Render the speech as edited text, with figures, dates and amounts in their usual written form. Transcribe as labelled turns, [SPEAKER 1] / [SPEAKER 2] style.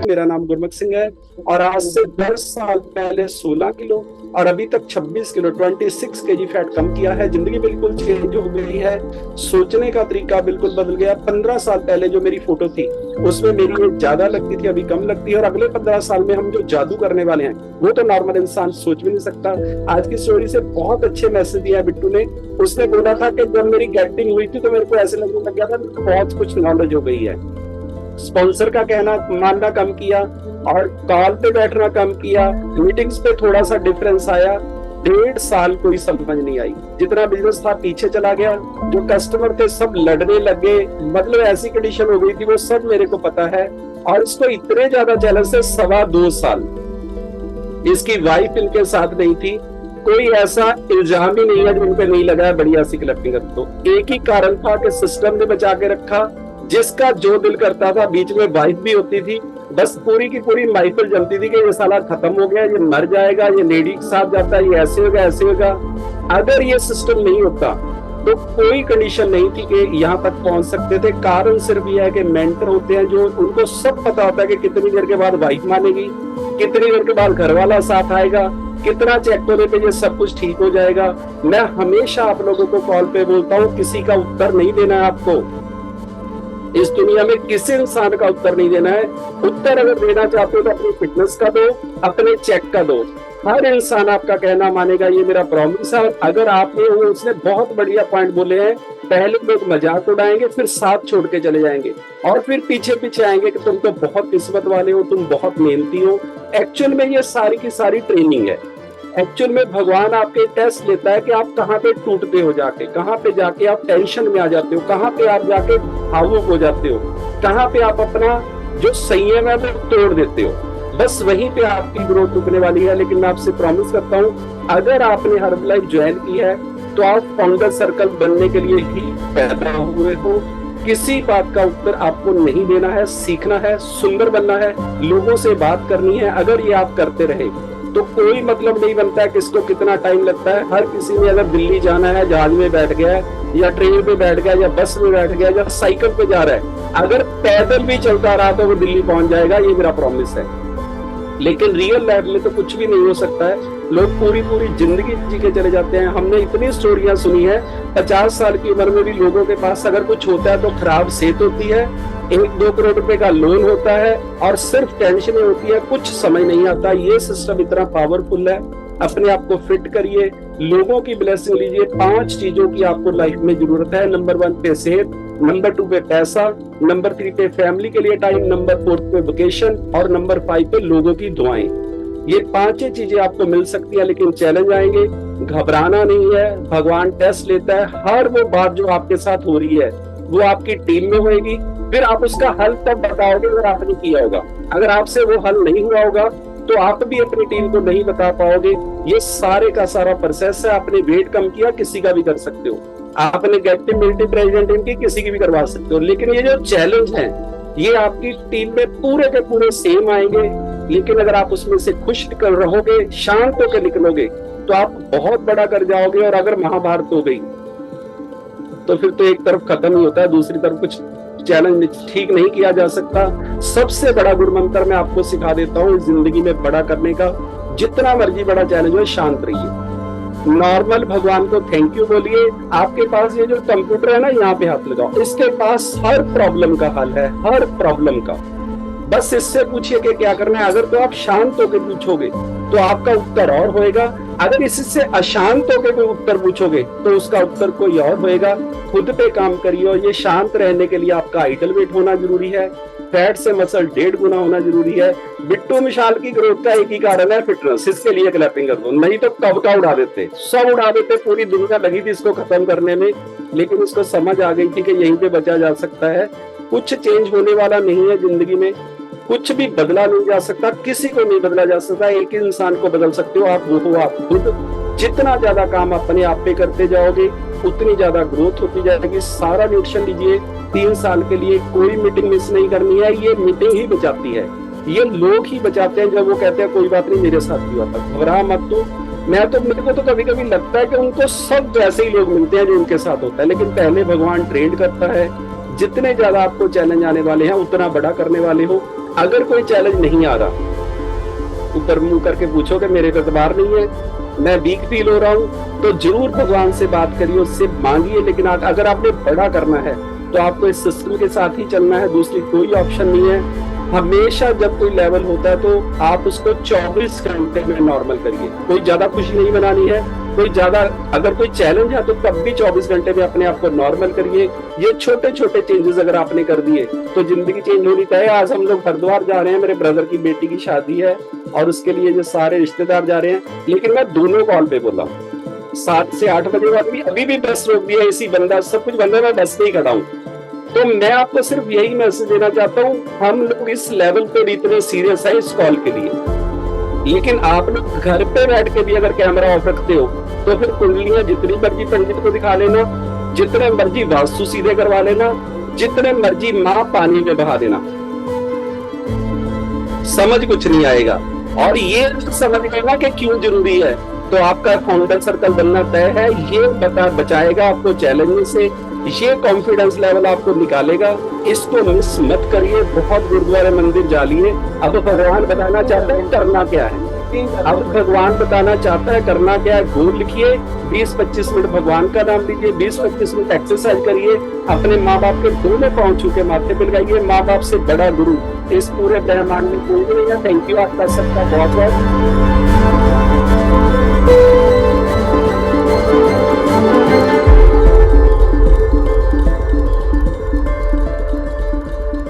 [SPEAKER 1] मेरा नाम गुरमुख सिंह है और आज से 10 साल पहले 16 किलो और अभी तक 26 किलो 26 केजी फैट कम किया है। जिंदगी बिल्कुल चेंज हो गई है, सोचने का तरीका बिल्कुल बदल गया। 15 साल पहले जो मेरी फोटो थी उसमें मेरी एज ज्यादा लगती थी, अभी कम लगती है। और अगले 15 साल में हम जो जादू करने वाले हैं वो तो नॉर्मल इंसान सोच भी नहीं सकता। आज की स्टोरी से बहुत अच्छे मैसेज दिया है बिट्टू ने। उसने बोला था कि जब मेरी गेटिंग हुई थी तो मेरे को ऐसे लगने लग गया था बहुत कुछ नॉलेज हो गई है। स्पॉन्सर का कहना मानना कम किया और कॉल पे बैठना कम किया। मीटिंग्स पे थोड़ा सा डिफरेंस आया। 1.5 साल कोई समझ नहीं आई। जितना बिजनेस था पीछे चला गया। जो कस्टमर थे सब लड़ने लगे, मतलब ऐसी कंडीशन हो गई थी, वो सब मेरे को पता है। और इसको इतने ज्यादा चैलेंज से 2.25 साल इसकी वाइफ इनके साथ नहीं थी। कोई ऐसा इल्जाम ही नहीं है जो उनपे नहीं लगा है। बढ़िया सी क्लैपिंग कर दो। एक ही कारण था कि सिस्टम ने बचा के रखा। जिसका जो दिल करता था, बीच में वाइफ भी होती थी, बस पूरी की पूरी महफिल जमती थी कि ये साला खत्म हो गया, ये मर जाएगा, ये लेडी के साथ जाता है, ये ऐसे होगा ऐसे होगा। अगर ये सिस्टम नहीं होता तो कोई कंडीशन नहीं थी कि यहाँ तक पहुंच सकते थे। कारण सिर्फ यह है कि मेंटर होते हैं जो उनको सब पता होता है कि कितनी देर के बाद वाइफ मानेगी, कितनी देर के बाद घर वाला साथ आएगा, कितना चेक होने पे ये सब कुछ ठीक हो जाएगा। मैं हमेशा आप लोगों को कॉल पे बोलता हूँ, किसी का उत्तर नहीं देना है आपको। इस दुनिया में किसी इंसान का उत्तर नहीं देना है। उत्तर अगर देना चाहते हो तो अपनी फिटनेस का दो, अपने चेक का दो। हर इंसान आपका कहना मानेगा, ये मेरा प्रॉमिस है। और अगर आपने वो उसने बहुत बढ़िया पॉइंट बोले हैं। पहले लोग मजाक उड़ाएंगे, फिर साथ छोड़ के चले जाएंगे और फिर पीछे पीछे आएंगे कि तुम तो बहुत किस्मत वाले हो, तुम बहुत मेहनती हो। एक्चुअल में ये सारी की सारी ट्रेनिंग है। एक्चुअल में भगवान आपके टेस्ट लेता है कि आप कहाँ पे टूटते हो, जाके कहाँ पे जाके आप टेंशन में आ जाते हो, कहाँ पे आप जाके भावुक हो जाते हो, कहाँ पे आप अपना जो संयम है वो तोड़ देते हो। बस वहीं पे आपकी ग्रोथ रुकने वाली है। लेकिन मैं आपसे प्रॉमिस करता हूँ, अगर आपने हर्बलाइफ ज्वाइन की है तो आप फाउंडर सर्कल बनने के लिए ही पैदा हुए हो। किसी बात का उत्तर आपको नहीं देना है, सीखना है, सुंदर बनना है, लोगों से बात करनी है। अगर ये आप करते रहे तो कोई मतलब नहीं बनता है किसको कितना टाइम लगता है। हर किसी ने अगर दिल्ली जाना है, जहाज में बैठ गया है या ट्रेन पे बैठ गया या बस में बैठ गया या साइकिल पे जा रहा है, अगर पैदल भी चलता रहा तो वो दिल्ली पहुंच जाएगा। ये मेरा प्रॉमिस है। लेकिन रियल लाइफ में तो कुछ भी नहीं हो सकता है। लोग पूरी पूरी जिंदगी जी के चले जाते हैं। हमने इतनी स्टोरियां सुनी है। 50 साल की उम्र में भी लोगों के पास अगर कुछ होता है तो खराब सेहत होती है, 1-2 करोड़ रुपए का लोन होता है और सिर्फ टेंशन होती है, कुछ समझ नहीं आता। ये सिस्टम इतना पावरफुल है। अपने आप को फिट करिए, लोगों की ब्लेसिंग लीजिए। 5 चीजों की आपको लाइफ में जरूरत है। नंबर 1 पे सेहत, नंबर 2 पे पैसा, नंबर 3 पे फैमिली के लिए टाइम, नंबर 4 पे वेकेशन और नंबर 5 पे लोगों की दुआएं। ये 5 चीजें आपको मिल सकती है। लेकिन चैलेंज आएंगे, घबराना नहीं है। भगवान टेस्ट लेता है। हर वो बात जो आपके साथ हो रही है वो आपकी टीम में होगी, फिर आप उसका हल तब बताओगे अगर आपने किया होगा। अगर आपसे वो हल नहीं हुआ होगा तो आप भी अपनी टीम को नहीं बता पाओगे। ये सारे का सारा प्रोसेस है। आपने वेट कम किया, किसी का भी कर सकते हो। आपने गेटिव मिलिट्री प्रेसिडेंट इनकी किसी की भी करवा सकते हो। लेकिन ये जो चैलेंज है ये आपकी टीम में पूरे के पूरे सेम आएंगे। लेकिन अगर आप उसमें से खुश कर रहोगे, शांत होकर निकलोगे तो आप बहुत बड़ा कर जाओगे। और अगर महाभारत हो गई तो फिर तो एक तरफ खत्म ही होता है, दूसरी तरफ कुछ चैलेंज ठीक नहीं किया जा सकता। सबसे बड़ा गुरु मंत्र मैं आपको सिखा देता हूँ जिंदगी में बड़ा करने का। जितना मर्जी बड़ा चैलेंज हो, शांत रहिए। नॉर्मल भगवान को थैंक यू बोलिए। आपके पास ये जो कंप्यूटर है ना, यहाँ पे हाथ लगाओ। इसके पास हर प्रॉब्लम का हल है, हर प्रॉब्लम का। बस इससे पूछिए कि क्या करना है। अगर तो आप शांत होकर पूछोगे तो आपका उत्तर और होएगा। अगर इससे अशांत होकर कोई उत्तर पूछोगे तो उसका उत्तर कोई और होएगा। खुद पे काम करिए। ये शांत रहने के लिए आपका आइडल वेट होना जरूरी है। फैट से मसल 1.5 गुना होना जरूरी है। बिट्टू मिसाल की ग्रोथ का एक ही कारण है, फिटनेस। इसके लिए क्लैपिंग कर दो, नहीं तो कब का उड़ा देते, सब उड़ा देते। पूरी दुनिया लगी थी इसको खत्म करने में, लेकिन इसको समझ आ गई थी कि यहीं पे बचा जा सकता है। कुछ चेंज होने वाला नहीं है जिंदगी में, कुछ भी बदला नहीं जा सकता, किसी को नहीं बदला जा सकता। एक ही इंसान को बदल सकते हो, आप वो हो आप खुद। जितना ज्यादा काम अपने आप पे करते जाओगे उतनी ज्यादा ग्रोथ होती जाएगी। सारा न्यूट्रिशन लीजिए 3 साल के लिए। कोई मीटिंग मिस नहीं करनी है। ये मीटिंग ही बचाती है, ये लोग ही बचाते हैं जब वो कहते हैं कोई बात नहीं मेरे साथ भी हुआ था। घबरा मत। तो मेरे को तो कभी कभी लगता है कि उनको सब वैसे ही लोग मिलते हैं जो उनके साथ होता है। लेकिन पहले भगवान ट्रेंड करता है। जितने ज्यादा आपको चैलेंज आने वाले हैं उतना बड़ा करने वाले हो। अगर कोई चैलेंज नहीं आ रहा, ऊपर मुंह करके पूछो कि मेरे पे एतबार नहीं है, मैं वीक फील हो रहा हूँ, तो जरूर भगवान से बात करिए, उससे मांगिए। लेकिन अगर आपने बड़ा करना है तो आपको इस सिस्टम के साथ ही चलना है, दूसरी कोई ऑप्शन नहीं है। हमेशा जब कोई लेवल होता है तो आप उसको 24 घंटे में नॉर्मल करिए। कोई ज्यादा खुशी नहीं बनानी है, कोई ज्यादा, अगर कोई चैलेंज है तो तब भी 24 घंटे में अपने आप को नॉर्मल करिए। ये छोटे छोटे चेंजेस अगर आपने कर दिए तो जिंदगी चेंज होनी तय है। आज हम लोग हरिद्वार जा रहे हैं, मेरे ब्रदर की बेटी की शादी है और उसके लिए जो सारे रिश्तेदार जा रहे हैं, लेकिन मैं दोनों कॉल पे बोला 7 से 8 बजे बाद भी, अभी भी बस रोक दिया, इसी बंदा सब कुछ बंदा, मैं बस पे ही खड़ा हूँ। तो मैं आपको सिर्फ यही मैसेज देना चाहता हूँ, हम लोग इस लेवल पे इतने सीरियस है इस कॉल के लिए। लेकिन आप लोग घर पे बैठ के भी अगर कैमरा ऑफ रखते हो तो फिर कुंडलियां जितनी मर्जी पंडित को दिखा लेना, जितने मर्जी वास्तु सीधे करवा लेना, जितने मर्जी माँ पानी में बहा देना, समझ कुछ नहीं आएगा। और ये समझ लेना कि क्यों जरूरी है, तो आपका फाउंडर सर्कल बनना तय है। ये बचाएगा आपको चैलेंज से, ये कॉन्फिडेंस लेवल आपको निकालेगा। इसको मिस मत करिए। बहुत गुरुद्वारे मंदिर जालिए। अब भगवान बताना चाहता है करना क्या है, अब भगवान बताना चाहता है करना क्या है। गोल लिखिए, 20-25 मिनट भगवान का नाम लीजिए, 20-25 मिनट एक्सरसाइज करिए, अपने माँ बाप के दोनों पांव छू के माथे पे लगाइए। माँ बाप से बड़ा गुरु इस पूरे ब्रह्मांड में कोई नहीं है। थैंक यू आपका सबका बहुत बहुत।